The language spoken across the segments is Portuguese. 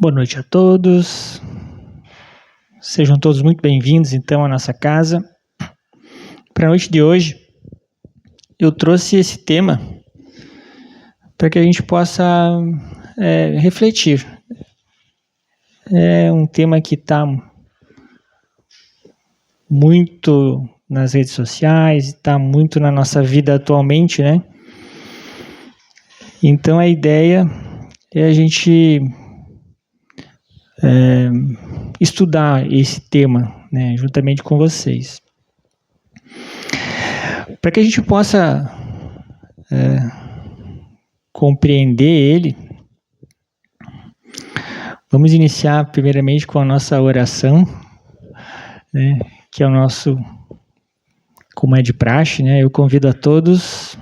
Boa noite a todos. Sejam todos muito bem-vindos, então, à nossa casa. Para a noite de hoje, eu trouxe esse tema para que a gente possa refletir. É um tema que está muito nas redes sociais, está muito na nossa vida atualmente, né? Então, a ideia é a gente estudar esse tema, né, juntamente com vocês. Para que a gente possa compreender ele, vamos iniciar primeiramente com a nossa oração, né, que é o nosso, como é de praxe, né, eu convido a todos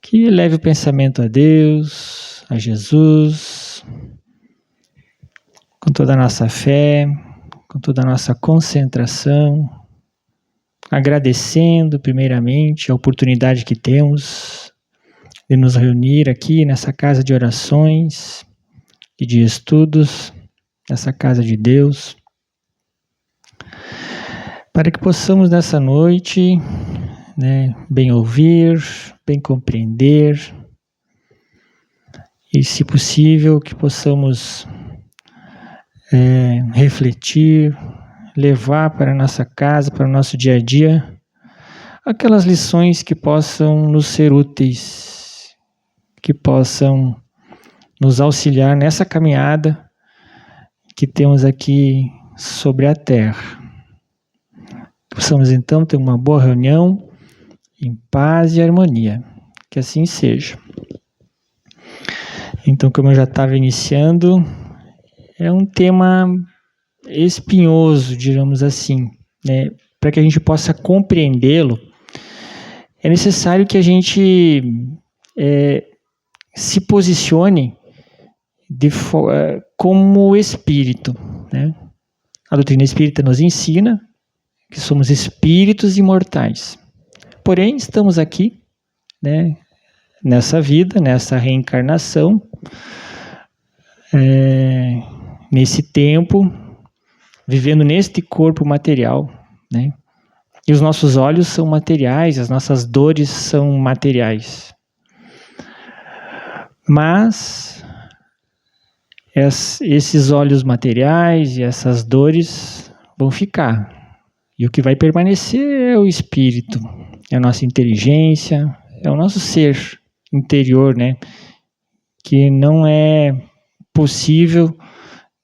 que leve o pensamento a Deus, a Jesus, com toda a nossa fé, com toda a nossa concentração, agradecendo primeiramente a oportunidade que temos de nos reunir aqui nessa casa de orações e de estudos, nessa casa de Deus, para que possamos nessa noite, né, bem ouvir, bem compreender e, se possível, que possamos refletir, levar para a nossa casa, para o nosso dia a dia, aquelas lições que possam nos ser úteis, que possam nos auxiliar nessa caminhada que temos aqui sobre a terra. Possamos então ter uma boa reunião em paz e harmonia. Que assim seja. Então, como eu já estava iniciando, é um tema espinhoso, digamos assim, né? Para que a gente possa compreendê-lo, é necessário que a gente se posicione como espírito, né? A doutrina espírita nos ensina que somos espíritos imortais. Porém, estamos aqui, né, nessa vida, nessa reencarnação, nesse tempo, vivendo neste corpo material, né? E os nossos olhos são materiais, as nossas dores são materiais. Mas esses olhos materiais e essas dores vão ficar. E o que vai permanecer é o espírito, é a nossa inteligência, é o nosso ser interior, né? Que não é possível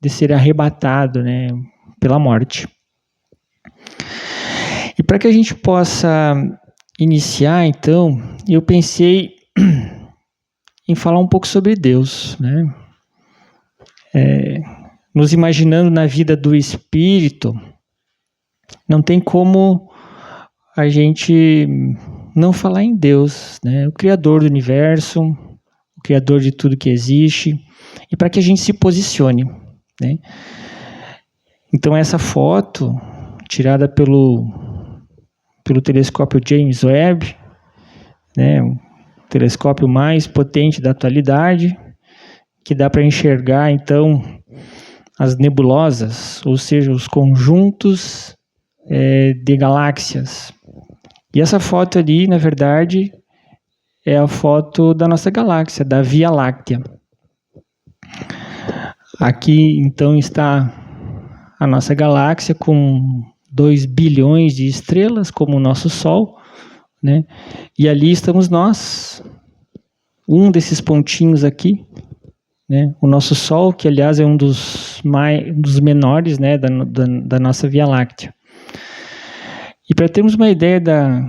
de ser arrebatado, né, pela morte. E para que a gente possa iniciar, então, eu pensei em falar um pouco sobre Deus, né? Nos imaginando na vida do espírito, não tem como a gente não falar em Deus, né? O Criador do universo, o Criador de tudo que existe, e para que a gente se posicione, né? Então essa foto, tirada pelo telescópio James Webb, né? O telescópio mais potente da atualidade, que dá para enxergar então as nebulosas, ou seja, os conjuntos de galáxias. E essa foto ali, na verdade, é a foto da nossa galáxia, da Via Láctea. Aqui, então, está a nossa galáxia com 2 bilhões de estrelas, como o nosso Sol, né? E ali estamos nós, um desses pontinhos aqui, né? O nosso Sol, que aliás é um dos menores, né, da nossa Via Láctea. E para termos uma ideia da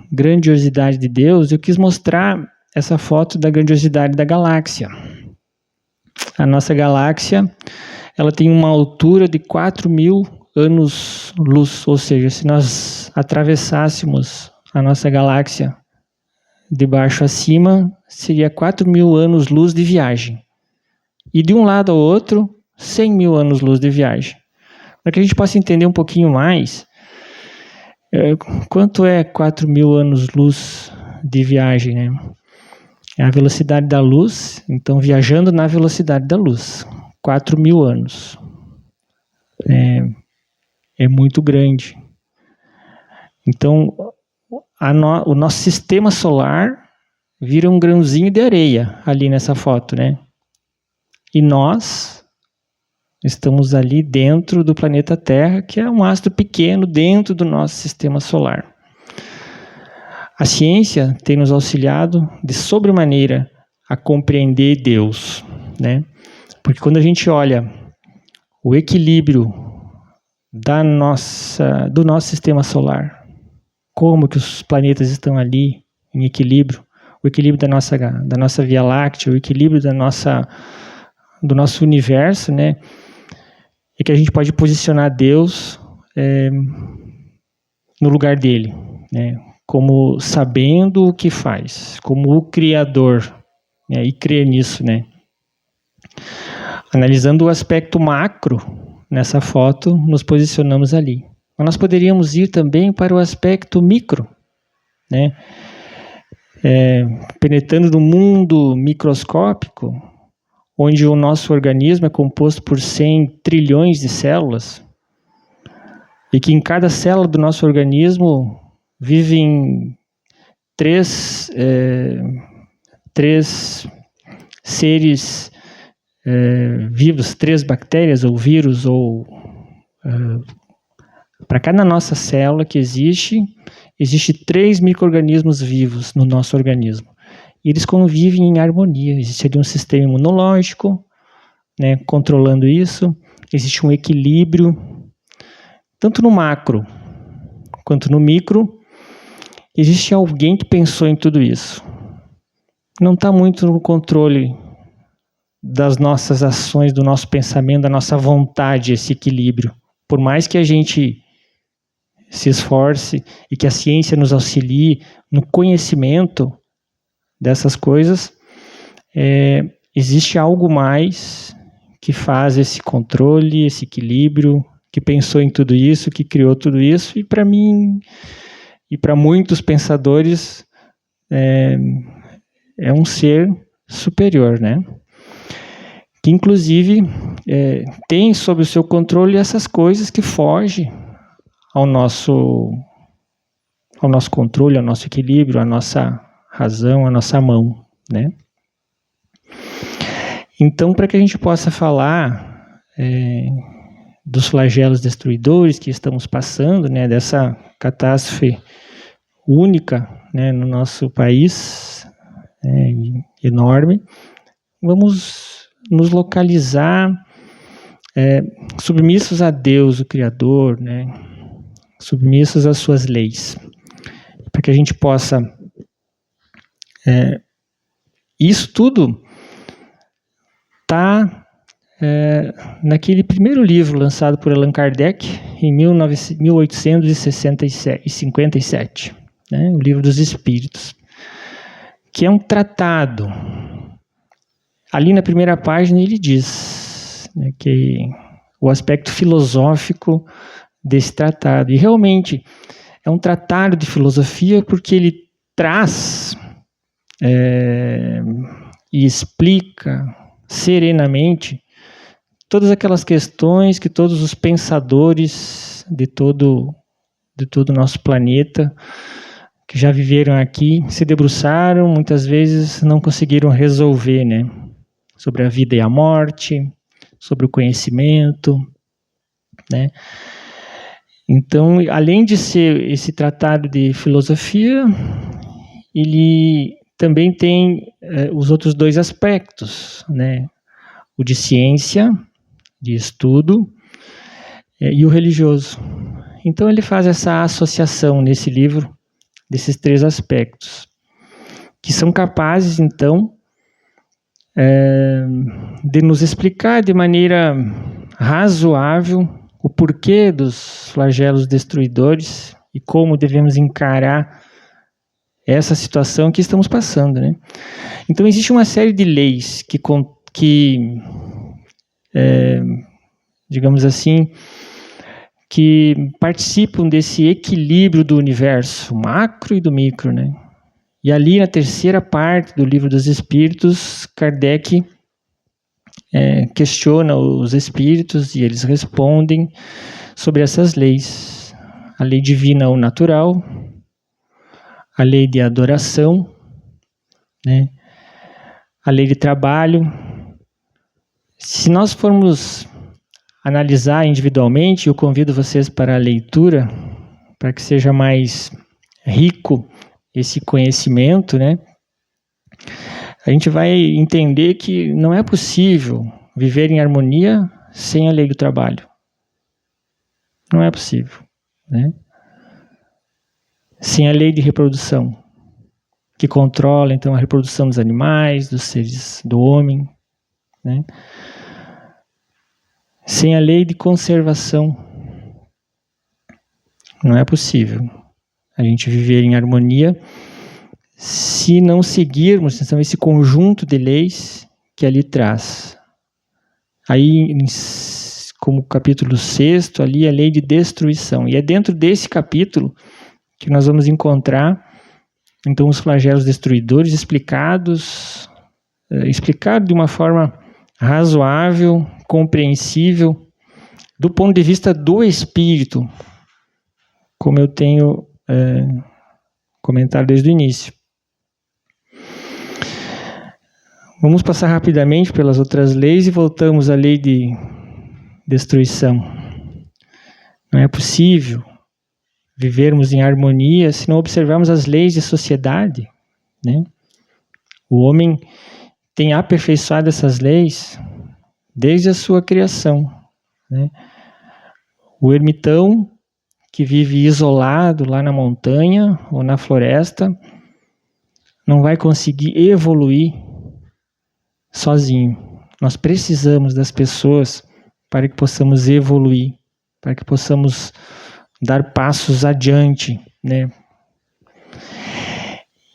grandiosidade de Deus, eu quis mostrar essa foto da grandiosidade da galáxia. A nossa galáxia, ela tem uma altura de 4.000 anos-luz, ou seja, se nós atravessássemos a nossa galáxia de baixo a cima, seria 4.000 anos-luz de viagem. E de um lado ao outro, 100.000 anos-luz de viagem. Para que a gente possa entender um pouquinho mais, quanto é 4.000 anos-luz de viagem, né? É a velocidade da luz, então viajando na velocidade da luz. 4.000 anos. É muito grande. Então, o nosso sistema solar vira um grãozinho de areia ali nessa foto, né? E nós estamos ali dentro do planeta Terra, que é um astro pequeno dentro do nosso sistema solar. A ciência tem nos auxiliado de sobremaneira a compreender Deus, né? Porque quando a gente olha o equilíbrio do nosso sistema solar, como que os planetas estão ali em equilíbrio, o equilíbrio da nossa Via Láctea, o equilíbrio do nosso universo, né? É que a gente pode posicionar Deus no lugar dele, né? Como sabendo o que faz, como o Criador, né? E crer nisso, né? Analisando o aspecto macro nessa foto, nos posicionamos ali. Mas nós poderíamos ir também para o aspecto micro, né? Penetrando no mundo microscópico, onde o nosso organismo é composto por 100 trilhões de células, e que em cada célula do nosso organismo vivem três seres vivos, 3 bactérias ou vírus, ou para cada nossa célula que existe 3 micro-organismos vivos no nosso organismo. E eles convivem em harmonia. Existe ali um sistema imunológico, né, controlando isso. Existe um equilíbrio, tanto no macro quanto no micro. Existe alguém que pensou em tudo isso. Não está muito no controle das nossas ações, do nosso pensamento, da nossa vontade, esse equilíbrio. Por mais que a gente se esforce e que a ciência nos auxilie no conhecimento dessas coisas, existe algo mais que faz esse controle, esse equilíbrio, que pensou em tudo isso, que criou tudo isso, e para mim e para muitos pensadores é um ser superior, né? Que inclusive tem sob o seu controle essas coisas que fogem ao nosso controle, ao nosso equilíbrio, à nossa razão, à nossa mão, né? Então, para que a gente possa falar dos flagelos destruidores que estamos passando, né, dessa catástrofe única, né, no nosso país, enorme, vamos nos localizar submissos a Deus, o Criador, né, submissos às suas leis, para que a gente possa... isso tudo está naquele primeiro livro lançado por Allan Kardec em 1857, né, o Livro dos Espíritos, que é um tratado. Ali na primeira página ele diz, né, que o aspecto filosófico desse tratado, e realmente é um tratado de filosofia porque ele traz e explica serenamente todas aquelas questões que todos os pensadores de todo o nosso planeta que já viveram aqui se debruçaram, muitas vezes não conseguiram resolver, né? Sobre a vida e a morte, sobre o conhecimento, né? Então, além de ser esse tratado de filosofia, ele também tem os outros 2 aspectos, né? O de ciência, de estudo, e o religioso. Então ele faz essa associação nesse livro desses 3 aspectos, que são capazes, então, de nos explicar de maneira razoável o porquê dos flagelos destruidores e como devemos encarar essa situação que estamos passando, né? Então existe uma série de leis que digamos assim, que participam desse equilíbrio do universo macro e do micro, né? E ali na terceira parte do Livro dos Espíritos, Kardec questiona os espíritos e eles respondem sobre essas leis. A lei divina ou natural, a lei de adoração, né? A lei de trabalho. Se nós formos analisar individualmente, eu convido vocês para a leitura, para que seja mais rico esse conhecimento, né? A gente vai entender que não é possível viver em harmonia sem a lei do trabalho. Não é possível, né? Sem a lei de reprodução, que controla então a reprodução dos animais, dos seres, do homem, né? Sem a lei de conservação, não é possível a gente viver em harmonia se não seguirmos então, esse conjunto de leis que ali traz. Aí, como capítulo 6, ali a lei de destruição. E é dentro desse capítulo que nós vamos encontrar então os flagelos destruidores explicados de uma forma razoável, compreensível, do ponto de vista do espírito, como eu tenho comentado desde o início. Vamos passar rapidamente pelas outras leis e voltamos à lei de destruição. Não é possível vivermos em harmonia se não observarmos as leis de sociedade, né? O homem tem aperfeiçoado essas leis desde a sua criação, né? O ermitão que vive isolado lá na montanha ou na floresta não vai conseguir evoluir sozinho. Nós precisamos das pessoas para que possamos evoluir, para que possamos dar passos adiante, né?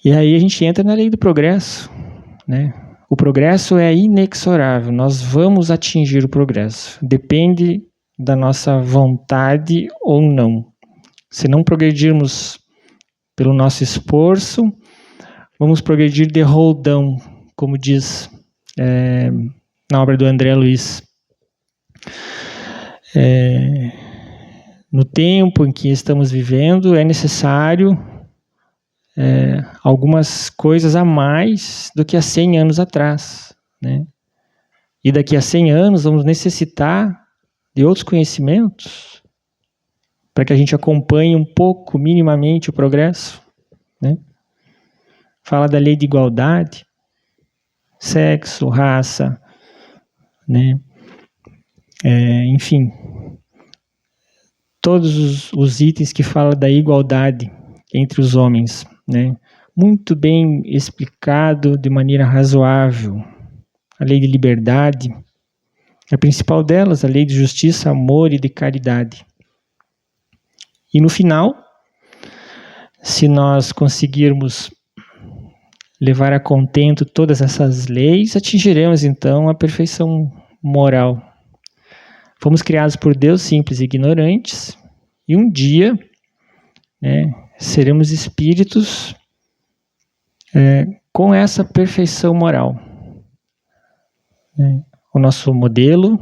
E aí a gente entra na lei do progresso, né? O progresso é inexorável, nós vamos atingir o progresso. Depende da nossa vontade ou não. Se não progredirmos pelo nosso esforço, vamos progredir de roldão, como diz na obra do André Luiz. No tempo em que estamos vivendo, é necessário algumas coisas a mais do que há 100 anos atrás, né? E daqui a 100 anos vamos necessitar de outros conhecimentos para que a gente acompanhe um pouco, minimamente, o progresso, né? Fala da lei de igualdade, sexo, raça, né? Enfim, todos os itens que falam da igualdade entre os homens, né? Muito bem explicado de maneira razoável. A lei de liberdade, a principal delas, a lei de justiça, amor e de caridade. E no final, se nós conseguirmos levar a contento todas essas leis, atingiremos então a perfeição moral. Fomos criados por Deus simples e ignorantes, e um dia, né, seremos espíritos com essa perfeição moral. O nosso modelo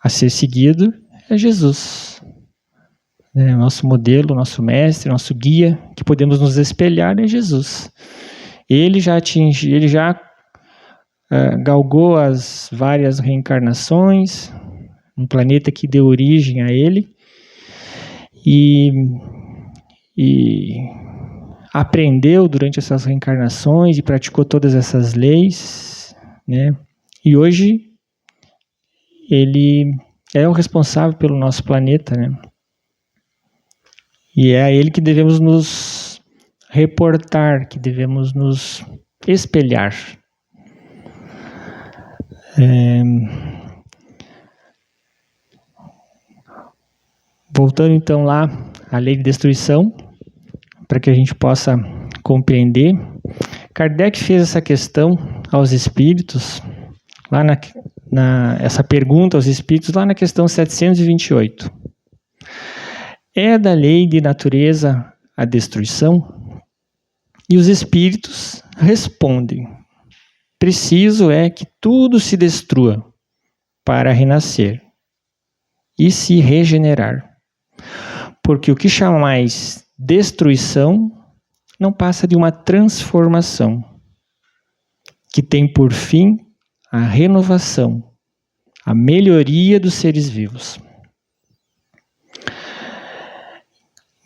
a ser seguido é Jesus. O nosso modelo, nosso mestre, nosso guia, que podemos nos espelhar é Jesus. Ele já galgou as várias reencarnações, um planeta que deu origem a ele, e aprendeu durante essas reencarnações e praticou todas essas leis, né? E hoje ele é o responsável pelo nosso planeta, né? E é a ele que devemos nos reportar, que devemos nos espelhar. Voltando então lá à lei de destruição, para que a gente possa compreender, Kardec fez essa questão aos espíritos, lá essa pergunta aos espíritos, lá na questão 728. É da lei de natureza a destruição? E os espíritos respondem, Preciso é que tudo se destrua para renascer e se regenerar. Porque o que chamais destruição não passa de uma transformação, que tem por fim a renovação, a melhoria dos seres vivos.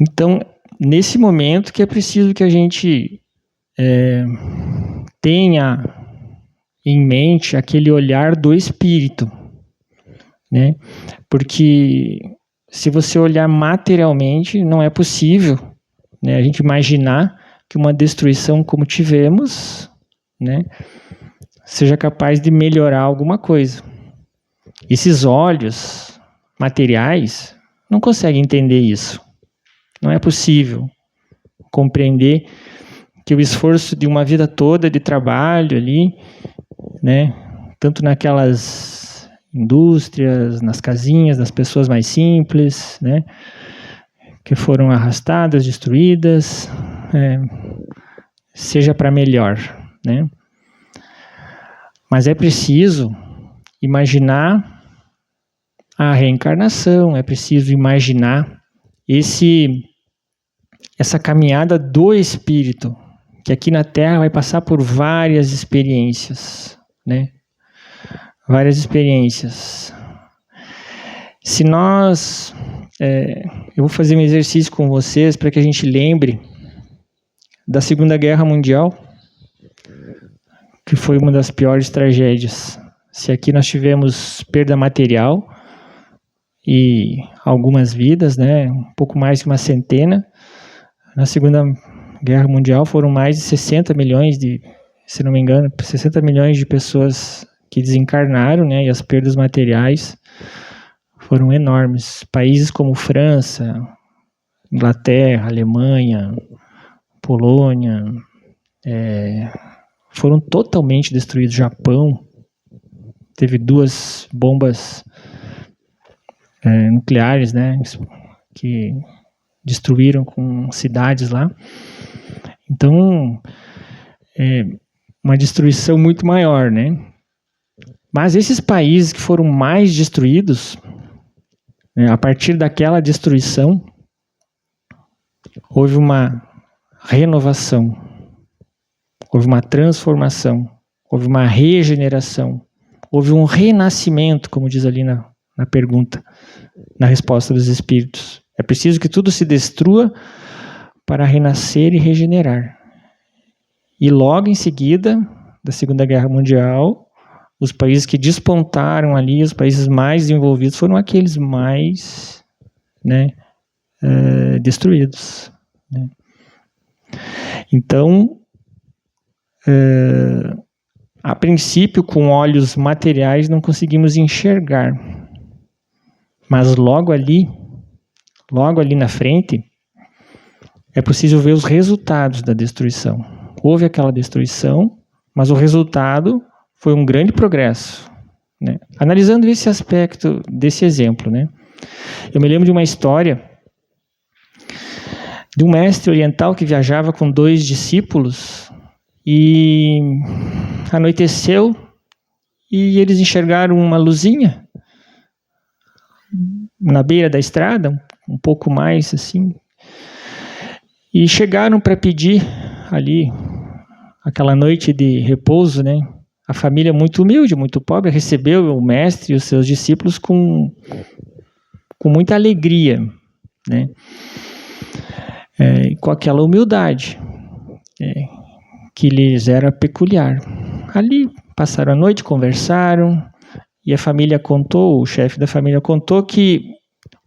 Então, nesse momento que é preciso que a gente tenha em mente aquele olhar do espírito, né? Porque se você olhar materialmente, não é possível, né, a gente imaginar que uma destruição como tivemos, né, seja capaz de melhorar alguma coisa. Esses olhos materiais não conseguem entender isso. Não é possível compreender que o esforço de uma vida toda de trabalho ali, né, tanto naquelas indústrias, nas casinhas das pessoas mais simples, né, que foram arrastadas, destruídas, seja para melhor, né? Mas é preciso imaginar a reencarnação, é preciso imaginar essa caminhada do espírito, que aqui na Terra vai passar por várias experiências, né? Várias experiências. Se nós... eu vou fazer um exercício com vocês para que a gente lembre da Segunda Guerra Mundial, que foi uma das piores tragédias. Se aqui nós tivemos perda material e algumas vidas, né, um pouco mais de uma centena, na Segunda Guerra Mundial foram mais de 60 milhões se não me engano, 60 milhões de pessoas que desencarnaram, né, e as perdas materiais foram enormes. Países como França, Inglaterra, Alemanha, Polônia, foram totalmente destruídos. Japão teve 2 bombas nucleares, né, que destruíram com cidades lá. Então, uma destruição muito maior, né? Mas esses países que foram mais destruídos, a partir daquela destruição, houve uma renovação, houve uma transformação, houve uma regeneração, houve um renascimento, como diz ali na pergunta, na resposta dos espíritos. É preciso que tudo se destrua para renascer e regenerar. E logo em seguida, da Segunda Guerra Mundial, os países que despontaram ali, os países mais desenvolvidos, foram aqueles mais, né, destruídos, né? Então, a princípio, com olhos materiais, não conseguimos enxergar. Mas logo ali na frente, é possível ver os resultados da destruição. Houve aquela destruição, mas o resultado foi um grande progresso, né? Analisando esse aspecto desse exemplo, né? Eu me lembro de uma história de um mestre oriental que viajava com 2 discípulos e anoiteceu e eles enxergaram uma luzinha na beira da estrada, um pouco mais assim, e chegaram para pedir ali aquela noite de repouso, né? A família muito humilde, muito pobre, recebeu o mestre e os seus discípulos com muita alegria, né? Com aquela humildade que lhes era peculiar. Ali passaram a noite, conversaram, e a família contou, o chefe da família contou que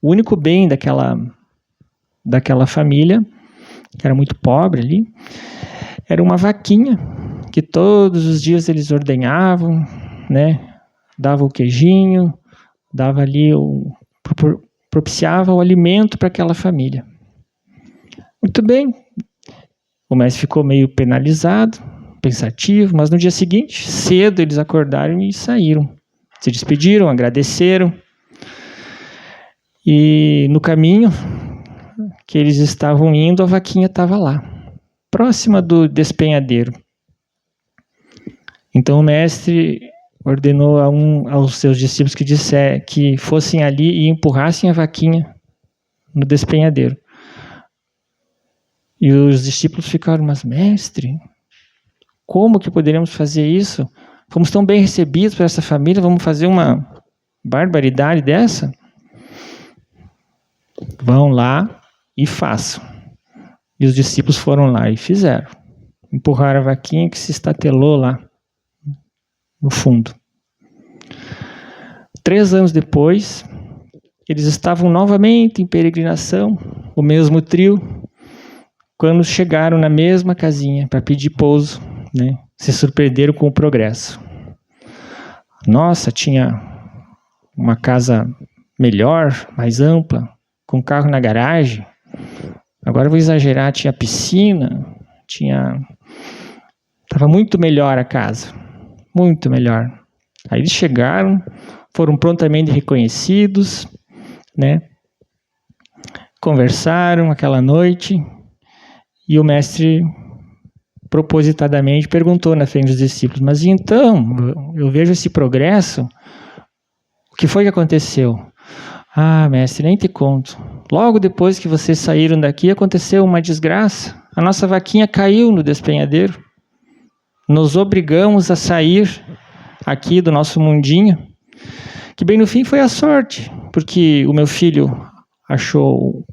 o único bem daquela família, que era muito pobre ali, era uma vaquinha que todos os dias eles ordenhavam, né? Dava o queijinho, dava ali propiciava o alimento para aquela família. Muito bem. O mestre ficou meio penalizado, pensativo, mas no dia seguinte, cedo, eles acordaram e saíram. Se despediram, agradeceram. E no caminho que eles estavam indo, a vaquinha estava lá, próxima do despenhadeiro. Então o mestre ordenou aos seus discípulos que fossem ali e empurrassem a vaquinha no despenhadeiro. E os discípulos ficaram, mas mestre, como que poderíamos fazer isso? Fomos tão bem recebidos por essa família, vamos fazer uma barbaridade dessa? Vão lá e façam. E os discípulos foram lá e fizeram. Empurraram a vaquinha que se estatelou lá no fundo. 3 anos depois, eles estavam novamente em peregrinação, o mesmo trio, quando chegaram na mesma casinha para pedir pouso, né? Se surpreenderam com o progresso. Nossa, tinha uma casa melhor, mais ampla, com carro na garagem. Agora eu vou exagerar, tinha piscina, estava muito melhor a casa, muito melhor. Aí eles chegaram, foram prontamente reconhecidos, né? Conversaram aquela noite e o mestre propositadamente perguntou na frente dos discípulos, mas então, eu vejo esse progresso, o que foi que aconteceu? Ah, mestre, nem te conto. Logo depois que vocês saíram daqui, aconteceu uma desgraça. A nossa vaquinha caiu no despenhadeiro. Nos obrigamos a sair aqui do nosso mundinho, que bem no fim foi a sorte, porque o meu filho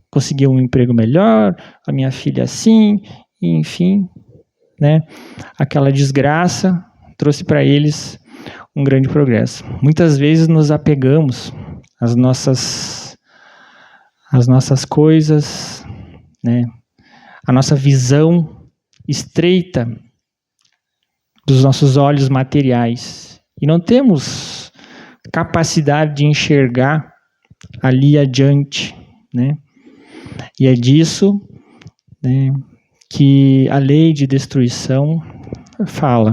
conseguiu um emprego melhor, a minha filha assim, enfim, né? Aquela desgraça trouxe para eles um grande progresso. Muitas vezes nos apegamos às nossas coisas, né? A nossa visão estreita dos nossos olhos materiais e não temos capacidade de enxergar ali adiante, né? E é disso, né, que a lei de destruição fala.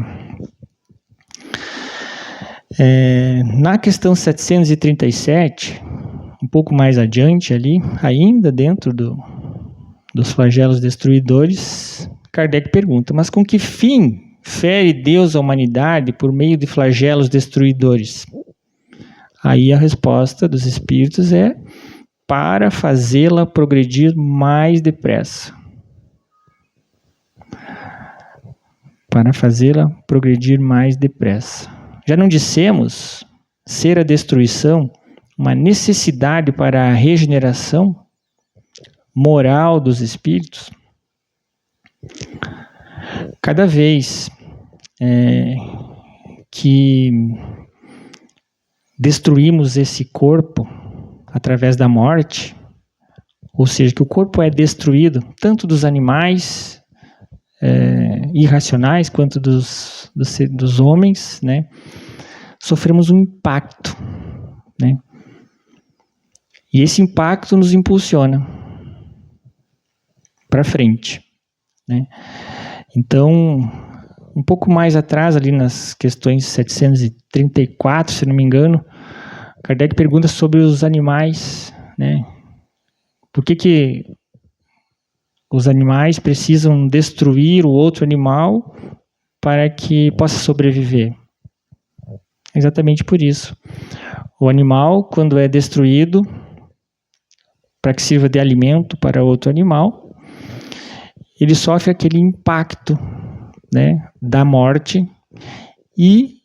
Na questão 737, um pouco mais adiante ali, ainda dentro dos flagelos destruidores, Kardec pergunta, mas com que fim fere Deus a humanidade por meio de flagelos destruidores? Aí a resposta dos espíritos é para fazê-la progredir mais depressa. Para fazê-la progredir mais depressa. Já não dissemos ser a destruição uma necessidade para a regeneração moral dos espíritos? Cada vez que destruímos esse corpo através da morte, ou seja, que o corpo é destruído tanto dos animais irracionais quanto dos homens, né? Sofremos um impacto, né? E esse impacto nos impulsiona para frente, né? Então, um pouco mais atrás, ali nas questões 734, se não me engano, Kardec pergunta sobre os animais, né? Por que os animais precisam destruir o outro animal para que possa sobreviver? Exatamente por isso. O animal, quando é destruído, para que sirva de alimento para outro animal, ele sofre aquele impacto, né, da morte e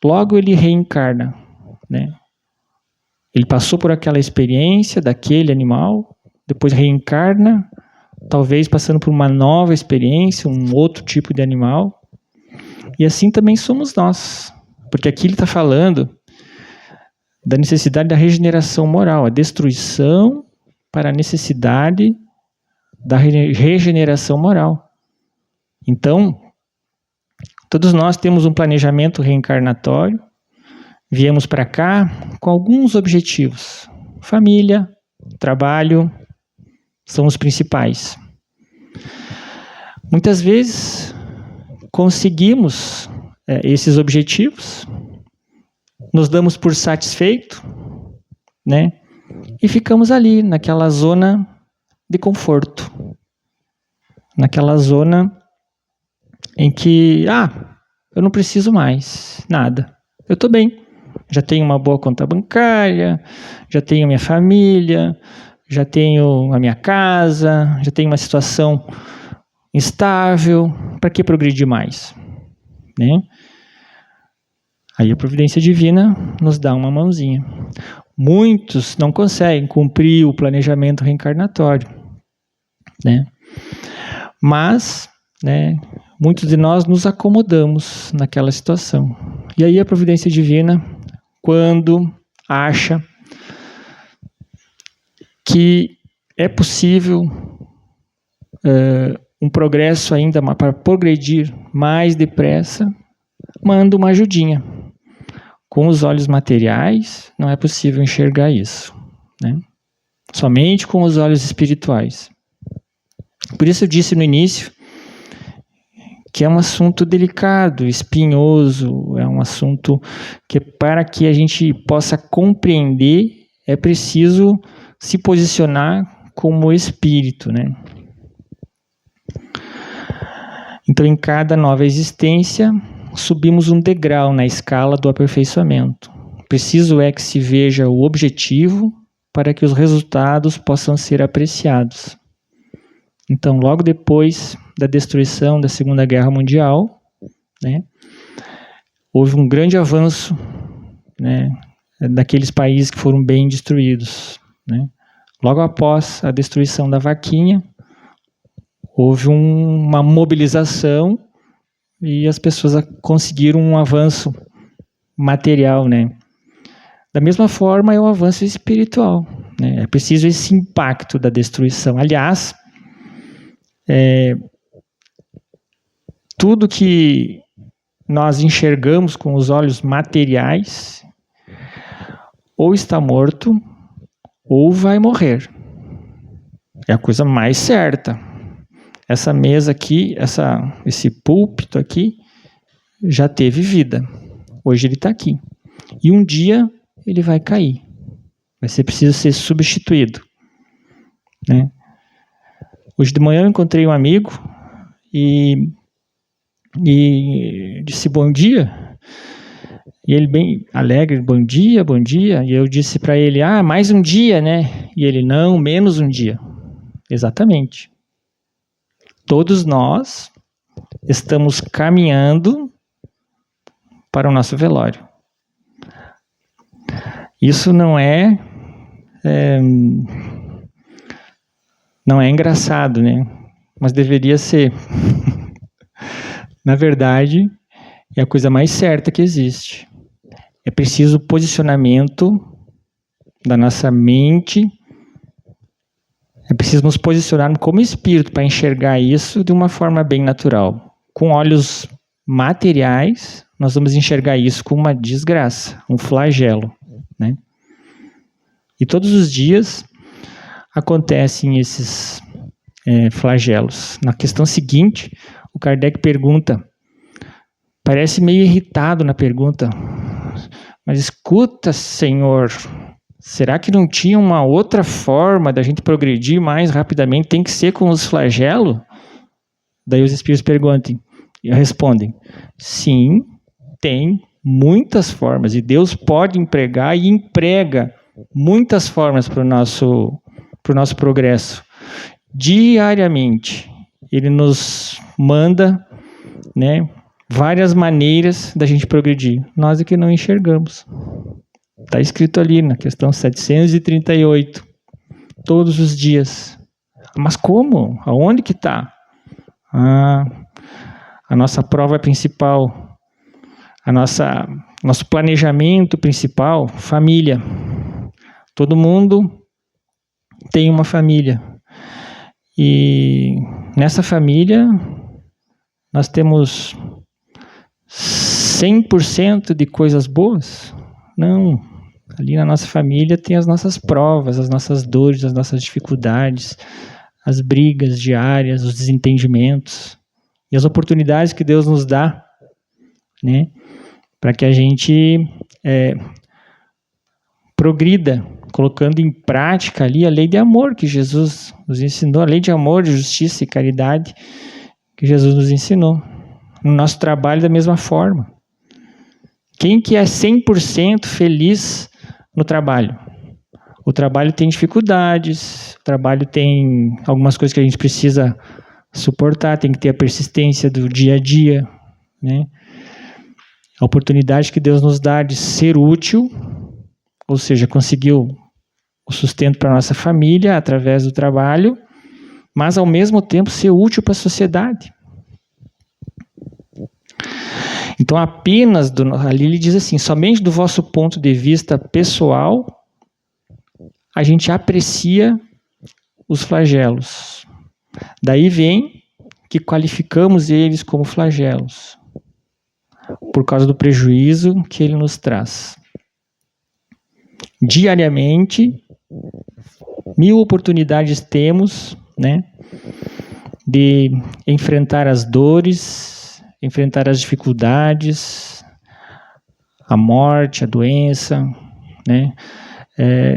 logo ele reencarna, né? Ele passou por aquela experiência daquele animal, depois reencarna, talvez passando por uma nova experiência, um outro tipo de animal. E assim também somos nós. Porque aqui ele está falando da necessidade da regeneração moral, a destruição para a necessidade da regeneração moral. Então, todos nós temos um planejamento reencarnatório, viemos para cá com alguns objetivos. Família, trabalho, são os principais. Muitas vezes conseguimos esses objetivos, nos damos por satisfeito, né? E ficamos ali, naquela zona de conforto. Naquela zona em que, eu não preciso mais nada. Eu estou bem. Já tenho uma boa conta bancária, já tenho minha família, já tenho a minha casa, já tenho uma situação estável. Para que progredir mais? Né? Aí a providência divina nos dá uma mãozinha. Muitos não conseguem cumprir o planejamento reencarnatório, né? Mas, né, muitos de nós nos acomodamos naquela situação. E aí a providência divina, quando acha que é possível um progresso ainda para progredir mais depressa, manda uma ajudinha. Com os olhos materiais, não é possível enxergar isso, né? Somente com os olhos espirituais. Por isso eu disse no início que é um assunto delicado, espinhoso, é um assunto que para que a gente possa compreender, é preciso se posicionar como espírito, né? Então, em cada nova existência, subimos um degrau na escala do aperfeiçoamento. Preciso é que se veja o objetivo para que os resultados possam ser apreciados. Então, logo depois da destruição da Segunda Guerra Mundial, né, houve um grande avanço, né, daqueles países que foram bem destruídos, né. Logo após a destruição da vaquinha, houve uma mobilização e as pessoas conseguiram um avanço material, né. Da mesma forma é o avanço espiritual, né. É preciso esse impacto da destruição. Aliás, tudo que nós enxergamos com os olhos materiais ou está morto ou vai morrer. É a coisa mais certa. Essa mesa aqui, esse púlpito aqui, já teve vida. Hoje ele está aqui. E um dia ele vai cair. Vai ser preciso ser substituído, né? Hoje de manhã eu encontrei um amigo e disse bom dia. E ele bem alegre, bom dia, bom dia. E eu disse para ele, mais um dia, né? E ele, não, menos um dia. Exatamente. Todos nós estamos caminhando para o nosso velório. Isso não é engraçado, né? Mas deveria ser. Na verdade, é a coisa mais certa que existe. É preciso posicionamento da nossa mente. É preciso nos posicionar como espírito para enxergar isso de uma forma bem natural. Com olhos materiais, nós vamos enxergar isso como uma desgraça, um flagelo, né? E todos os dias acontecem esses flagelos. Na questão seguinte, o Kardec pergunta, parece meio irritado na pergunta, mas escuta, Senhor, será que não tinha uma outra forma da gente progredir mais rapidamente? Tem que ser com os flagelos? Daí os espíritos respondem, sim, tem muitas formas, e Deus pode empregar e emprega muitas formas para o nosso progresso. Diariamente, Ele nos manda, né, várias maneiras da gente progredir. Nós é que não enxergamos. Está escrito ali na questão 738. Todos os dias. Mas como? Aonde que está? A nossa prova principal, nosso planejamento principal, família. Todo mundo tem uma família. E nessa família nós temos 100% de coisas boas? Não. Ali na nossa família tem as nossas provas, as nossas dores, as nossas dificuldades, as brigas diárias, os desentendimentos e as oportunidades que Deus nos dá, né, para que a gente progrida, colocando em prática ali a lei de amor que Jesus nos ensinou, a lei de amor, de justiça e caridade que Jesus nos ensinou, no nosso trabalho da mesma forma. Quem que é 100% feliz no trabalho? O trabalho tem dificuldades, o trabalho tem algumas coisas que a gente precisa suportar, tem que ter a persistência do dia a dia, né? A oportunidade que Deus nos dá de ser útil, ou seja, conseguir o sustento para a nossa família através do trabalho, mas ao mesmo tempo ser útil para a sociedade. Então apenas, ali ele diz assim, somente do vosso ponto de vista pessoal, a gente aprecia os flagelos. Daí vem que qualificamos eles como flagelos, por causa do prejuízo que ele nos traz. Diariamente, 1000 oportunidades temos, né, de enfrentar as dores, enfrentar as dificuldades, a morte, a doença, né,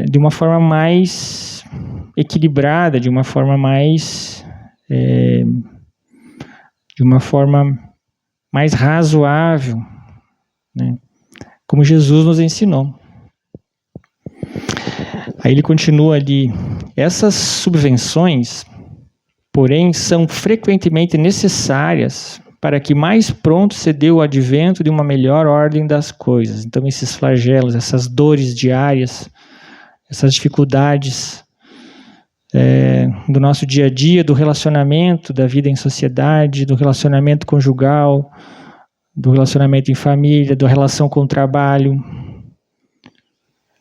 de uma forma mais equilibrada, de uma forma mais razoável, né, como Jesus nos ensinou. Aí ele continua ali, essas subvenções, porém, são frequentemente necessárias para que mais pronto se dê o advento de uma melhor ordem das coisas. Então, esses flagelos, essas dores diárias, essas dificuldades do nosso dia a dia, do relacionamento, da vida em sociedade, do relacionamento conjugal, do relacionamento em família, da relação com o trabalho,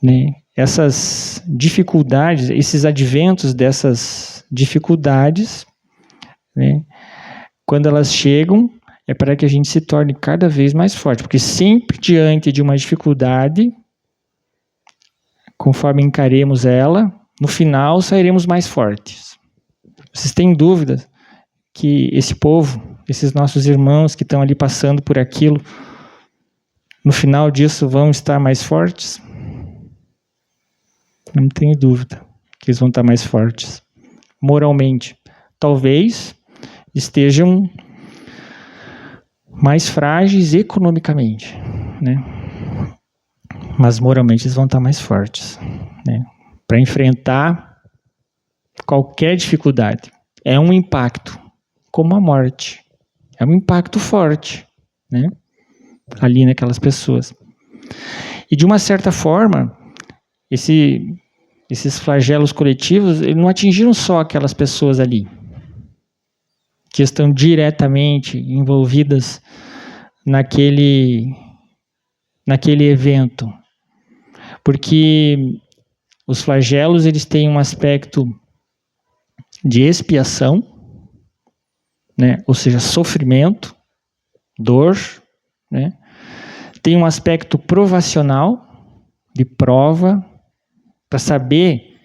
né? Essas dificuldades, esses adventos dessas dificuldades, né, quando elas chegam, é para que a gente se torne cada vez mais forte, porque sempre diante de uma dificuldade, conforme encaremos ela, no final sairemos mais fortes. Vocês têm dúvida que esse povo, esses nossos irmãos que estão ali passando por aquilo, no final disso vão estar mais fortes? Eu não tenho dúvida que eles vão estar mais fortes. Moralmente, talvez estejam mais frágeis economicamente, né? Mas moralmente eles vão estar mais fortes, né? Para enfrentar qualquer dificuldade. É um impacto, como a morte. É um impacto forte, né? Ali naquelas pessoas. E de uma certa forma, esses flagelos coletivos, eles não atingiram só aquelas pessoas ali, que estão diretamente envolvidas naquele evento. Porque os flagelos, eles têm um aspecto de expiação, né? Ou seja, sofrimento, dor, né? Tem um aspecto provacional, de prova, para saber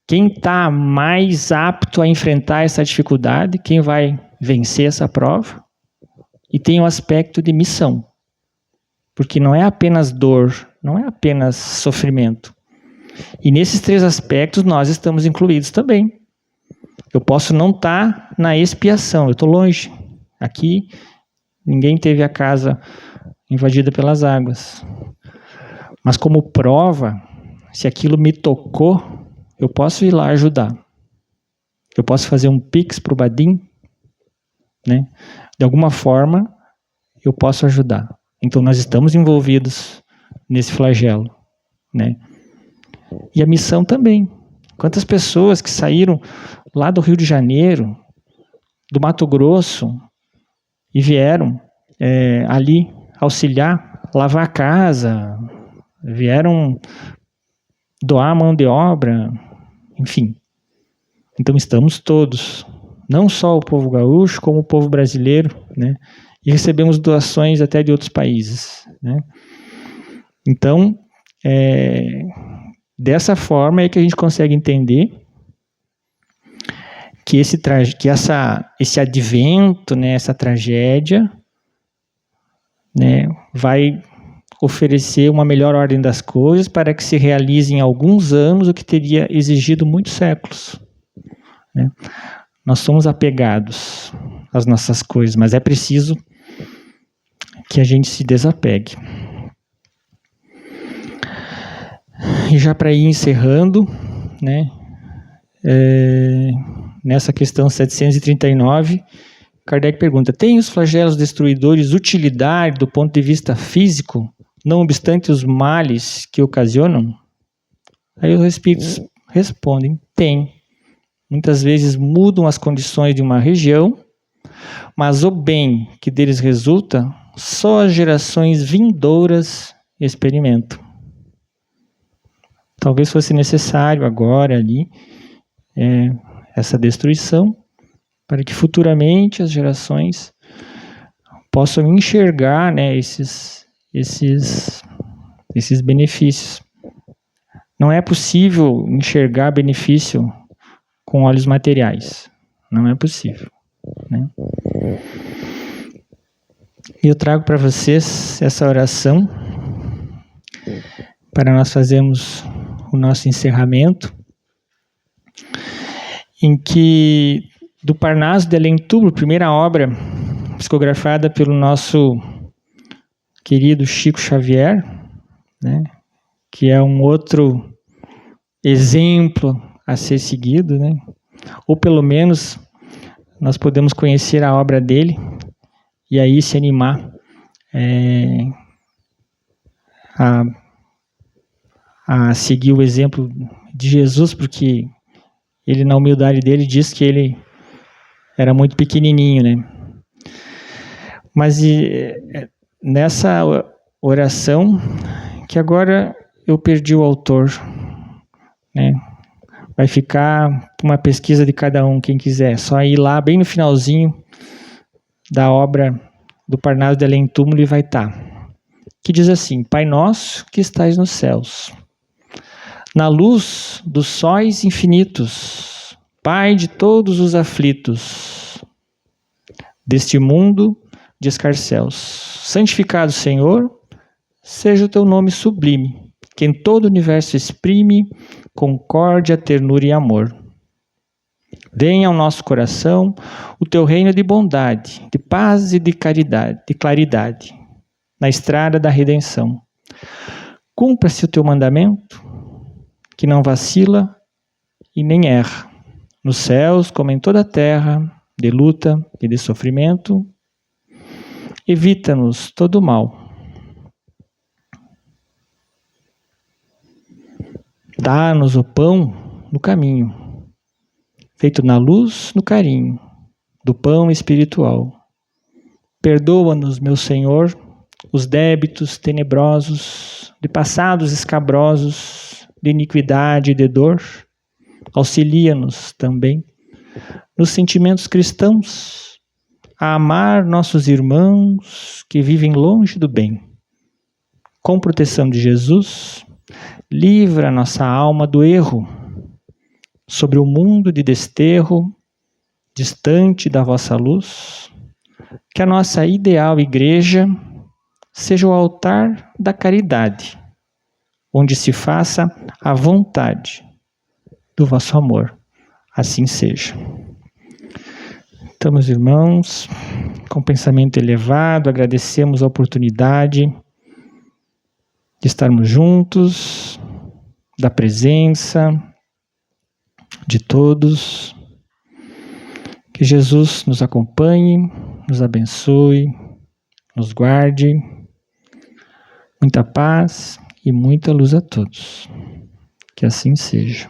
quem está mais apto a enfrentar essa dificuldade, quem vai vencer essa prova. E tem o aspecto de missão, porque não é apenas dor, não é apenas sofrimento. E nesses 3 aspectos nós estamos incluídos também. Eu posso não estar na expiação, eu estou longe. Aqui ninguém teve a casa invadida pelas águas. Mas como prova, se aquilo me tocou, eu posso ir lá ajudar. Eu posso fazer um pix para o Badim, né? De alguma forma, eu posso ajudar. Então, nós estamos envolvidos nesse flagelo, né? E a missão também. Quantas pessoas que saíram lá do Rio de Janeiro, do Mato Grosso, e vieram ali auxiliar, lavar a casa, vieram doar a mão de obra, enfim. Então estamos todos, não só o povo gaúcho, como o povo brasileiro, né? E recebemos doações até de outros países, né? Então, dessa forma é que a gente consegue entender que esse advento, né, essa tragédia, né, vai oferecer uma melhor ordem das coisas para que se realize em alguns anos o que teria exigido muitos séculos, né? Nós somos apegados às nossas coisas, mas é preciso que a gente se desapegue. E já para ir encerrando, né, nessa questão 739, Kardec pergunta: tem os flagelos destruidores utilidade do ponto de vista físico, não obstante os males que ocasionam? Aí os espíritos respondem: tem. Muitas vezes mudam as condições de uma região, mas o bem que deles resulta, só as gerações vindouras experimentam. Talvez fosse necessário agora ali essa destruição, para que futuramente as gerações possam enxergar, né, esses benefícios. Não é possível enxergar benefício com olhos materiais. Não é possível, né? E eu trago para vocês essa oração para nós fazermos o nosso encerramento, em que do Parnaso de Além-Túmulo, primeira obra psicografada pelo nosso querido Chico Xavier, né, que é um outro exemplo a ser seguido, né? Ou pelo menos nós podemos conhecer a obra dele e aí se animar a seguir o exemplo de Jesus, porque ele, na humildade dele, diz que ele era muito pequenininho, né? Mas nessa oração, que agora eu perdi o autor, né? Vai ficar uma pesquisa de cada um, quem quiser. Só ir lá, bem no finalzinho da obra do Parnaso de Além-Túmulo, e vai estar. Que diz assim: Pai nosso que estais nos céus, na luz dos sóis infinitos, Pai de todos os aflitos, deste mundo de escarcéus, santificado Senhor, seja o teu nome sublime, que em todo o universo exprime concórdia, ternura e amor. Venha ao nosso coração o teu reino de bondade, de paz e de caridade, de claridade, na estrada da redenção. Cumpra-se o teu mandamento, que não vacila e nem erra, nos céus como em toda a terra, de luta e de sofrimento. Evita-nos todo o mal. Dá-nos o pão no caminho, feito na luz, no carinho, do pão espiritual. Perdoa-nos, meu Senhor, os débitos tenebrosos, de passados escabrosos, de iniquidade e de dor. Auxilia-nos também, nos sentimentos cristãos, a amar nossos irmãos que vivem longe do bem. Com proteção de Jesus, livra nossa alma do erro, sobre o mundo de desterro, distante da vossa luz, que a nossa ideal igreja seja o altar da caridade, onde se faça a vontade do vosso amor. Assim seja. Então, meus irmãos, com pensamento elevado, agradecemos a oportunidade de estarmos juntos, da presença de todos. Que Jesus nos acompanhe, nos abençoe, nos guarde. Muita paz e muita luz a todos. Que assim seja.